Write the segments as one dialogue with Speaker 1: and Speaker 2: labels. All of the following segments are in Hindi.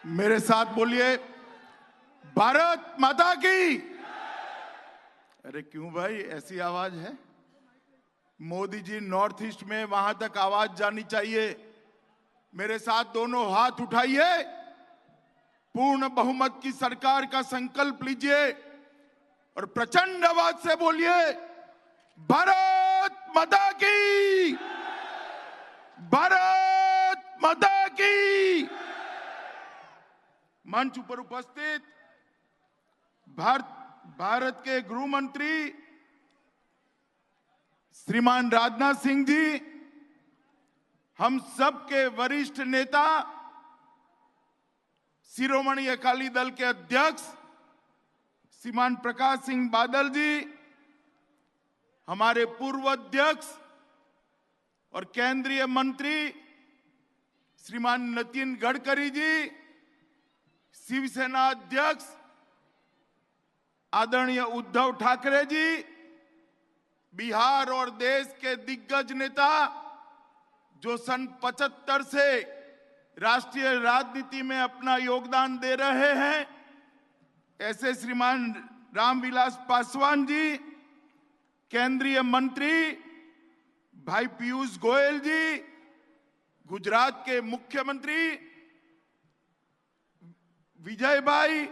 Speaker 1: मेरे साथ बोलिए, भारत माता की। अरे क्यों भाई, ऐसी आवाज है? मोदी जी नॉर्थ ईस्ट में, वहां तक आवाज जानी चाहिए। मेरे साथ दोनों हाथ उठाइए, पूर्ण बहुमत की सरकार का संकल्प लीजिए और प्रचंड आवाज से बोलिए, भारत माता की, भारत माता की। मंच पर उपस्थित भारत के गृह मंत्री श्रीमान राजनाथ सिंह जी, हम सब के वरिष्ठ नेता, शिरोमणि अकाली दल के अध्यक्ष श्रीमान प्रकाश सिंह बादल जी, हमारे पूर्व अध्यक्ष और केंद्रीय मंत्री श्रीमान नितिन गडकरी जी, शिवसेना अध्यक्ष आदरणीय उद्धव ठाकरे जी, बिहार और देश के दिग्गज नेता जो सन 75 से राष्ट्रीय राजनीति में अपना योगदान दे रहे हैं, ऐसे श्रीमान रामविलास पासवान जी, केंद्रीय मंत्री भाई पीयूष गोयल जी, गुजरात के मुख्यमंत्री विजय भाई,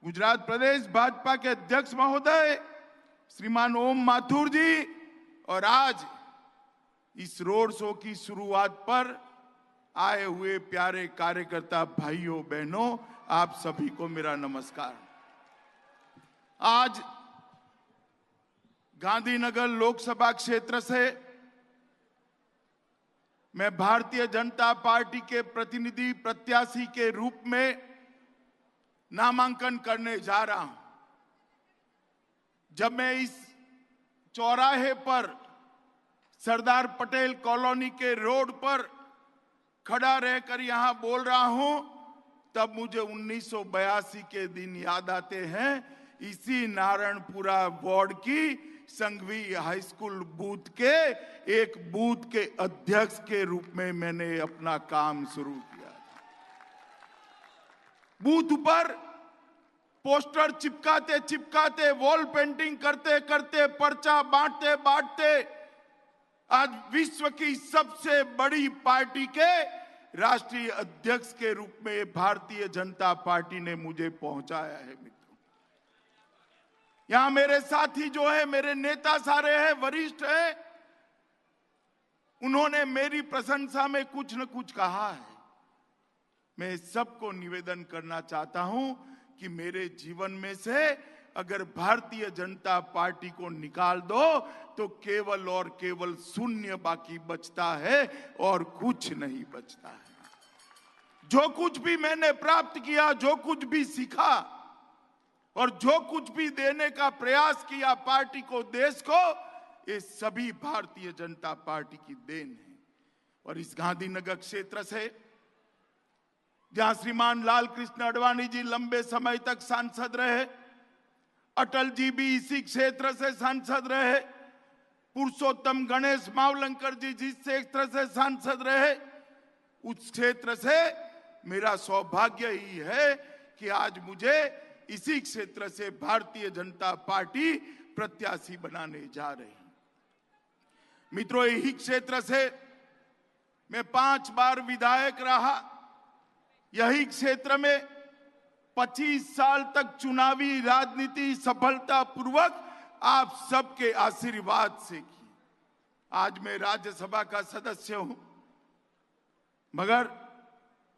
Speaker 1: गुजरात प्रदेश भाजपा के अध्यक्ष महोदय श्रीमान ओम माथुर जी, और आज इस रोड शो की शुरुआत पर आए हुए प्यारे कार्यकर्ता भाइयों बहनों, आप सभी को मेरा नमस्कार। आज गांधीनगर लोकसभा क्षेत्र से मैं भारतीय जनता पार्टी के प्रतिनिधि प्रत्याशी के रूप में नामांकन करने जा रहा हूं। जब मैं इस चौराहे पर सरदार पटेल कॉलोनी के रोड पर खड़ा रहकर यहां बोल रहा हूं, तब मुझे 1982 के दिन याद आते हैं। इसी नारायणपुरा वार्ड की संघवी हाई स्कूल बूथ के एक बूथ के अध्यक्ष के रूप में मैंने अपना काम शुरू किया। बूथ पर पोस्टर चिपकाते चिपकाते, वॉल पेंटिंग करते करते, पर्चा बांटते बांटते आज विश्व की सबसे बड़ी पार्टी के राष्ट्रीय अध्यक्ष के रूप में भारतीय जनता पार्टी ने मुझे पहुंचाया है। मित्रों, यहां मेरे साथी जो है, मेरे नेता सारे हैं, वरिष्ठ हैं, उन्होंने मेरी प्रशंसा में कुछ न कुछ कहा है। मैं सबको निवेदन करना चाहता हूं कि मेरे जीवन में से अगर भारतीय जनता पार्टी को निकाल दो तो केवल और केवल शून्य बाकी बचता है और कुछ नहीं बचता है। जो कुछ भी मैंने प्राप्त किया, जो कुछ भी सीखा और जो कुछ भी देने का प्रयास किया पार्टी को, देश को, ये सभी भारतीय जनता पार्टी की देन है। और इस गांधीनगर क्षेत्र से, जहां श्रीमान लाल कृष्ण आडवाणी जी लंबे समय तक सांसद रहे, अटल जी भी इसी क्षेत्र से सांसद रहे, पुरुषोत्तम गणेश मावलंकर जी जिस क्षेत्र से सांसद रहे, उस क्षेत्र से मेरा सौभाग्य ही है कि आज मुझे इसी क्षेत्र से भारतीय जनता पार्टी प्रत्याशी बनाने जा रही है। मित्रों, यही क्षेत्र से मैं 5 बार विधायक रहा। यही क्षेत्र में 25 साल तक चुनावी राजनीति सफलतापूर्वक आप सबके आशीर्वाद से की। आज मैं राज्यसभा का सदस्य हूं, मगर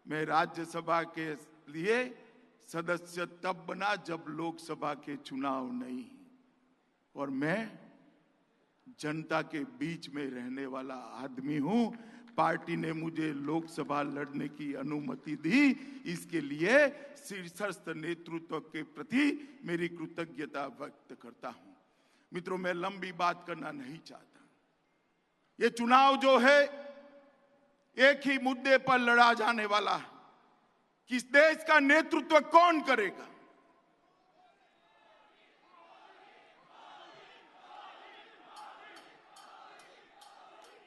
Speaker 1: मैं राज्यसभा के लिए सदस्य तब बना जब लोकसभा के चुनाव नहीं, और मैं जनता के बीच में रहने वाला आदमी हूं। पार्टी ने मुझे लोकसभा लड़ने की अनुमति दी, इसके लिए शीर्षस्थ नेतृत्व के प्रति मेरी कृतज्ञता व्यक्त करता हूं। मित्रों, मैं लंबी बात करना नहीं चाहता। ये चुनाव जो है एक ही मुद्दे पर लड़ा जाने वाला है कि इस देश का नेतृत्व कौन करेगा।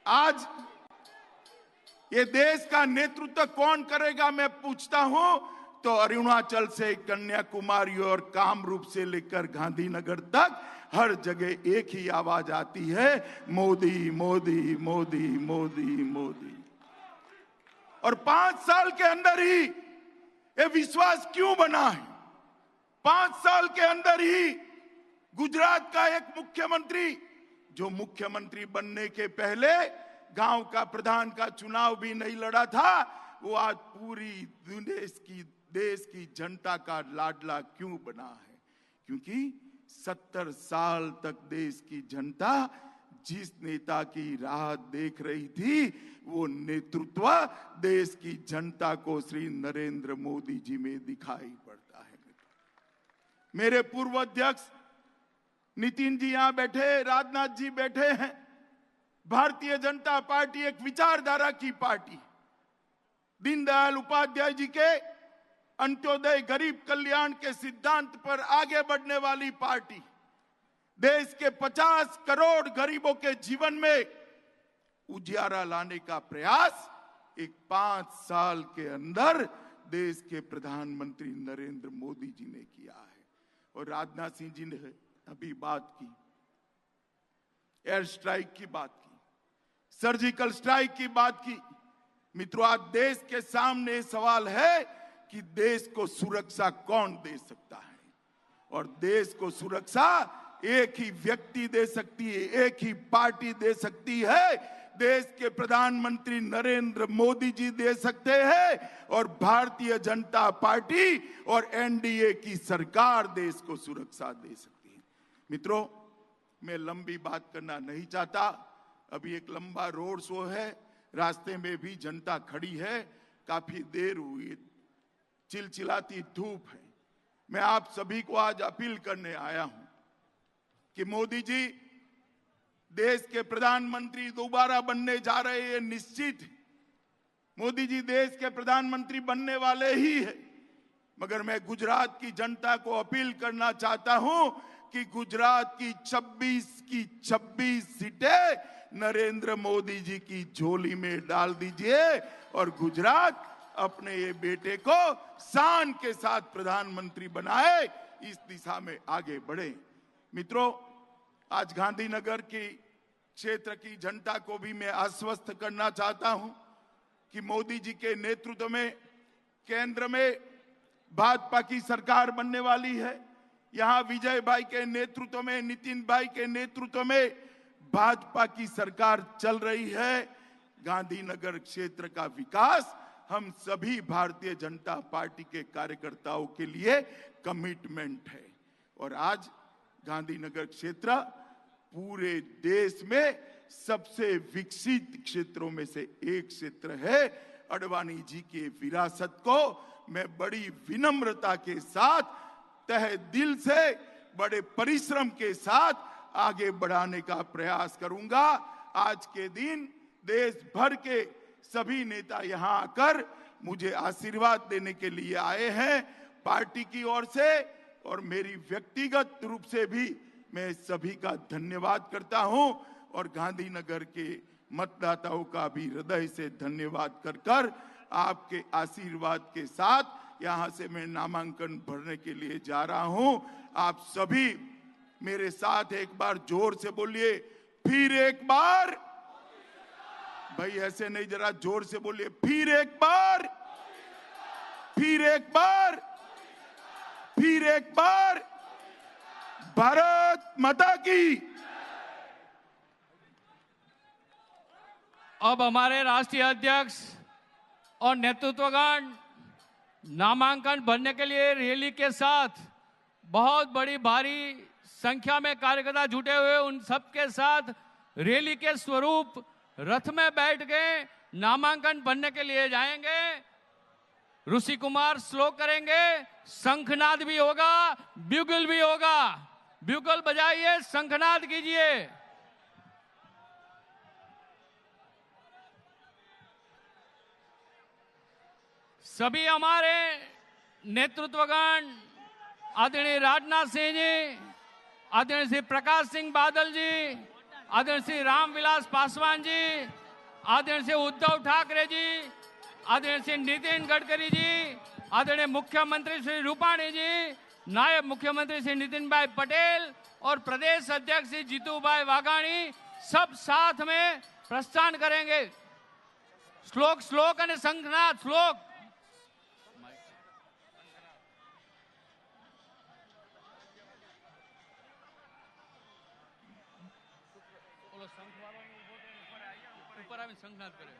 Speaker 1: आज ये देश का नेतृत्व कौन करेगा, मैं पूछता हूं तो अरुणाचल से कन्याकुमारी और कामरूप से लेकर गांधीनगर तक हर जगह एक ही आवाज आती है, मोदी मोदी मोदी मोदी मोदी। और 5 साल के अंदर ही ये विश्वास क्यों बना है? 5 साल के अंदर ही गुजरात का एक मुख्यमंत्री, जो मुख्यमंत्री बनने के पहले गांव का प्रधान का चुनाव भी नहीं लड़ा था, वो आज पूरी देश की जनता का लाडला क्यों बना है? क्योंकि 70 साल तक देश की जनता जिस नेता की राह देख रही थी, वो नेतृत्व देश की जनता को श्री नरेंद्र मोदी जी में दिखाई पड़ता है। मेरे पूर्व अध्यक्ष नितिन जी यहां बैठे, राजनाथ जी बैठे हैं। भारतीय जनता पार्टी एक विचारधारा की पार्टी, दीनदयाल उपाध्याय जी के अंत्योदय गरीब कल्याण के सिद्धांत पर आगे बढ़ने वाली पार्टी, देश के 50 करोड़ गरीबों के जीवन में उजियारा लाने का प्रयास एक 5 साल के अंदर देश के प्रधानमंत्री नरेंद्र मोदी जी ने किया है। और राजनाथ सिंह जी ने अभी बात की, एयर स्ट्राइक की बात की, सर्जिकल स्ट्राइक की बात की। मित्रों, आज देश के सामने सवाल है कि देश को सुरक्षा कौन दे सकता है? और देश को सुरक्षा एक ही व्यक्ति दे सकती है, एक ही पार्टी दे सकती है। देश के प्रधानमंत्री नरेंद्र मोदी जी दे सकते हैं और भारतीय जनता पार्टी और एनडीए की सरकार देश को सुरक्षा दे सकती है। मित्रों, मैं लंबी बात करना नहीं चाहता। अभी एक लंबा रोड शो है, रास्ते में भी जनता खड़ी है, काफी देर हुई, चिलचिलाती धूप है। मैं आप सभी को आज अपील करने आया हूं कि मोदी जी देश के प्रधानमंत्री दोबारा बनने जा रहे हैं, निश्चित है। मोदी जी देश के प्रधानमंत्री बनने वाले ही है। मगर मैं गुजरात की जनता को अपील करना चाहता हूं कि गुजरात की 26 सीटें नरेंद्र मोदी जी की झोली में डाल दीजिए और गुजरात अपने ये बेटे को शान के साथ प्रधानमंत्री बनाए, इस दिशा में आगे बढ़े। मित्रों, आज गांधीनगर की क्षेत्र की जनता को भी मैं आश्वस्त करना चाहता हूं कि मोदी जी के नेतृत्व में केंद्र में भाजपा की सरकार बनने वाली है। यहां विजय भाई के नेतृत्व में, नितिन भाई के नेतृत्व में भाजपा की सरकार चल रही है। गांधीनगर क्षेत्र का विकास हम सभी भारतीय जनता पार्टी के कार्यकर्ताओं के लिए कमिटमेंट है। और आज गांधीनगर क्षेत्र पूरे देश में सबसे विकसित क्षेत्रों में से एक क्षेत्र है। अडवाणी जी की विरासत को मैं बड़ी विनम्रता के साथ, तहे दिल से, बड़े परिश्रम के साथ आगे बढ़ाने का प्रयास करूंगा। आज के दिन देश भर के सभी नेता यहां आकर मुझे आशीर्वाद देने के लिए आए हैं। पार्टी की ओर से और मेरी व्यक्तिगत रूप से भी मैं सभी का धन्यवाद करता हूं और गांधीनगर के मतदाताओं का भी हृदय से धन्यवाद कर आपके आशीर्वाद के साथ यहां से मैं नामांकन भरने के लिए जा रहा हूं। आप सभी मेरे साथ एक बार जोर से बोलिए, फिर एक बार। भाई ऐसे नहीं, जरा जोर से बोलिए, फिर एक बार, फिर एक बार, फिर एक बार। भारत माता की।
Speaker 2: अब हमारे राष्ट्रीय अध्यक्ष और नेतृत्वगण नामांकन भरने के लिए रैली के साथ बहुत बड़ी भारी संख्या में कार्यकर्ता जुटे हुए, उन सबके साथ रैली के स्वरूप रथ में बैठ के नामांकन भरने के लिए जाएंगे। ऋषि कुमार श्लोक करेंगे, शंखनाद भी होगा, ब्यूगल भी होगा। ब्यूगल बजाइए, शंखनाद कीजिए। सभी हमारे नेतृत्वगण आदरणीय राजनाथ सिंह जी, आदरणीय श्री प्रकाश सिंह बादल जी, आदरणीय श्री रामविलास पासवान जी, आदरणीय श्री उद्धव ठाकरे जी, आदरणीय श्री नितिन गडकरी जी, आदरणीय मुख्यमंत्री श्री रूपाणी जी, नायब मुख्यमंत्री श्री नितिन भाई पटेल और प्रदेश अध्यक्ष श्री जीतू भाई वाघाणी सब साथ में प्रस्थान करेंगे। श्लोक श्लोक અને શંખનાદ શ્લોક। ऊपर आवी શંખનાદ કરે।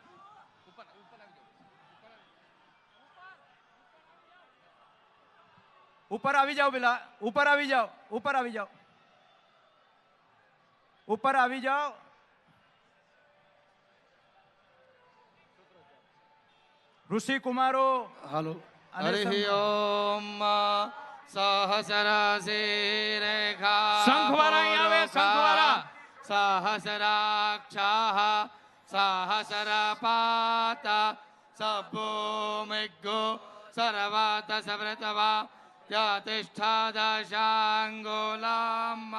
Speaker 2: ऊपर ऊपर આવી જાઓ।
Speaker 3: ऊपर આવી જાઓ પેલા, ऊपर આવી જાઓ, ऊपर આવી જાઓ, ऊपर આવી જાઓ। ऋषि कुमारो
Speaker 4: हेलो
Speaker 3: અને
Speaker 4: हरि ओम सहस्रशीरेखा
Speaker 2: શંખવાળા અહીં આવે, શંખવાળા।
Speaker 4: सहस्राक्षाः सहस्रपाता सभूमिग्गो सर्वात सव्रतवा या तिष्ठा दशाङ्गुलाम्।